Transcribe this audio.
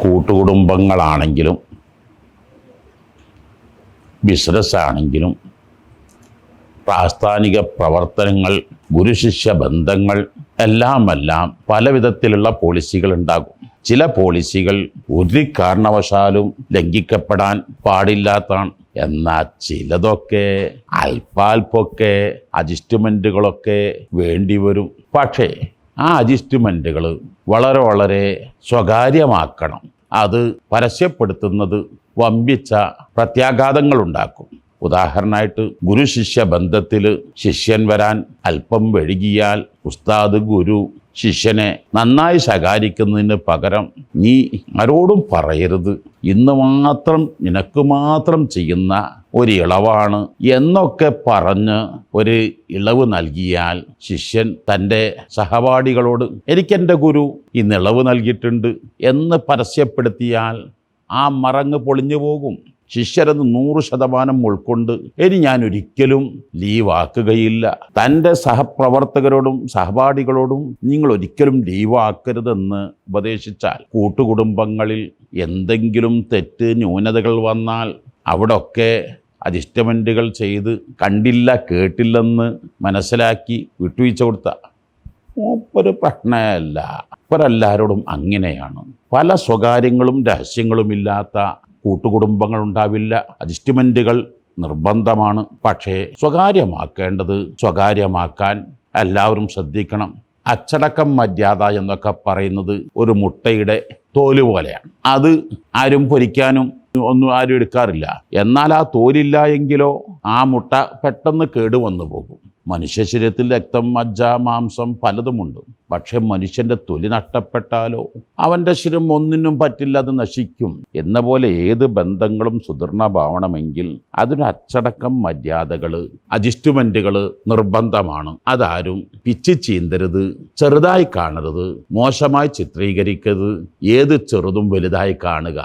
കൂട്ടുകുടുംബങ്ങളാണെങ്കിലും ബിസിനസ്സാണെങ്കിലും പ്രാസ്ഥാനിക പ്രവർത്തനങ്ങൾ, ഗുരുശിഷ്യ ബന്ധങ്ങൾ എല്ലാം പല വിധത്തിലുള്ള പോളിസികൾ ഉണ്ടാകും. ചില പോളിസികൾ ഒരു കാരണവശാലും ലംഘിക്കപ്പെടാൻ പാടില്ലാത്തതാണ്. എന്നാൽ ചിലതൊക്കെ അല്പാൽപ്പൊക്കെ അഡ്ജസ്റ്റ്മെൻറ്റുകളൊക്കെ വേണ്ടി വരും. പക്ഷേ ആ അഡ്ജസ്റ്റ്മെൻറ്റുകൾ വളരെ സ്വകാര്യമാക്കണം. അത് പരസ്യപ്പെടുത്തുന്നത് വമ്പിച്ച പ്രത്യാഘാതങ്ങളുണ്ടാക്കും. ഉദാഹരണമായിട്ട് ഗുരുശിഷ്യ ബന്ധത്തിൽ ശിഷ്യൻ വരാൻ അല്പം വൈകിയാൽ ഉസ്താദ് ഗുരു ശിഷ്യനെ നന്നായി ശകാരിക്കുന്നതിന് പകരം നീ ആരോടും പറയരുത്, ഇന്ന് മാത്രം നിനക്ക് മാത്രം ചെയ്യുന്ന ഒരു ഇളവാണ് എന്നൊക്കെ പറഞ്ഞ് ഒരു ഇളവ് നൽകിയാൽ ശിഷ്യൻ തൻ്റെ സഹപാഠികളോട് എനിക്കെൻ്റെ ഗുരു ഇന്ന് ഇളവ് നൽകിയിട്ടുണ്ട് എന്ന് പരസ്യപ്പെടുത്തിയാൽ ആ മറങ്ങ് പൊളിഞ്ഞു പോകും. ശിഷ്യരത് 100% ഉൾക്കൊണ്ട് ഇനി ഞാൻ ഒരിക്കലും ലീവാക്കുകയില്ല. തൻ്റെ സഹപ്രവർത്തകരോടും സഹപാഠികളോടും നിങ്ങൾ ഒരിക്കലും ലീവാക്കരുതെന്ന് ഉപദേശിച്ചാൽ കൂട്ടുകുടുംബങ്ങളിൽ എന്തെങ്കിലും തെറ്റ് ന്യൂനതകൾ വന്നാൽ അവിടൊക്കെ അഡ്ജസ്റ്റ്മെൻറ്റുകൾ ചെയ്ത് കണ്ടില്ല കേട്ടില്ലെന്ന് മനസ്സിലാക്കി വിട്ടുവീഴ്ച കൊടുത്ത ഒരു പ്രശ്നമല്ല. ഇവരെല്ലാവരോടും അങ്ങനെയാണ്. പല സ്വകാര്യങ്ങളും രഹസ്യങ്ങളുമില്ലാത്ത കൂട്ടുകുടുംബങ്ങൾ ഉണ്ടാവില്ല. അഡ്ജസ്റ്റ്മെൻറ്റുകൾ നിർബന്ധമാണ്. പക്ഷേ സ്വകാര്യമാക്കേണ്ടത് സ്വകാര്യമാക്കാൻ എല്ലാവരും ശ്രദ്ധിക്കണം. അച്ചടക്കം മര്യാദ എന്നൊക്കെ പറയുന്നത് ഒരു മുട്ടയുടെ തോല് പോലെയാണ്. അത് ആരും പൊരിക്കാനും ഒന്നും ആരും എടുക്കാറില്ല. എന്നാൽ ആ തോലില്ല എങ്കിലോ ആ മുട്ട പെട്ടെന്ന് കേടുവന്നു പോകും. മനുഷ്യ ശരീരത്തിൽ രക്തം, മജ്ജ, മാംസം പലതുമുണ്ട്. പക്ഷെ മനുഷ്യൻ്റെ തൊലി നഷ്ടപ്പെട്ടാലോ അവൻ്റെ ശരീരം ഒന്നിനും പറ്റില്ല, അത് നശിക്കും. എന്ന പോലെ ഏത് ബന്ധങ്ങളും സുദൃഢമാവണമെങ്കിൽ അതിന് അച്ചടക്കം, മര്യാദകൾ, അഡ്ജസ്റ്റ്മെൻറ്റുകൾ നിർബന്ധമാണ്. അതാരും പിച്ചി ചീന്തരുത്, ചെറുതായി കാണരുത്, മോശമായി ചിത്രീകരിക്കരുത്. ഏത് ചെറുതും വലുതായി കാണുക.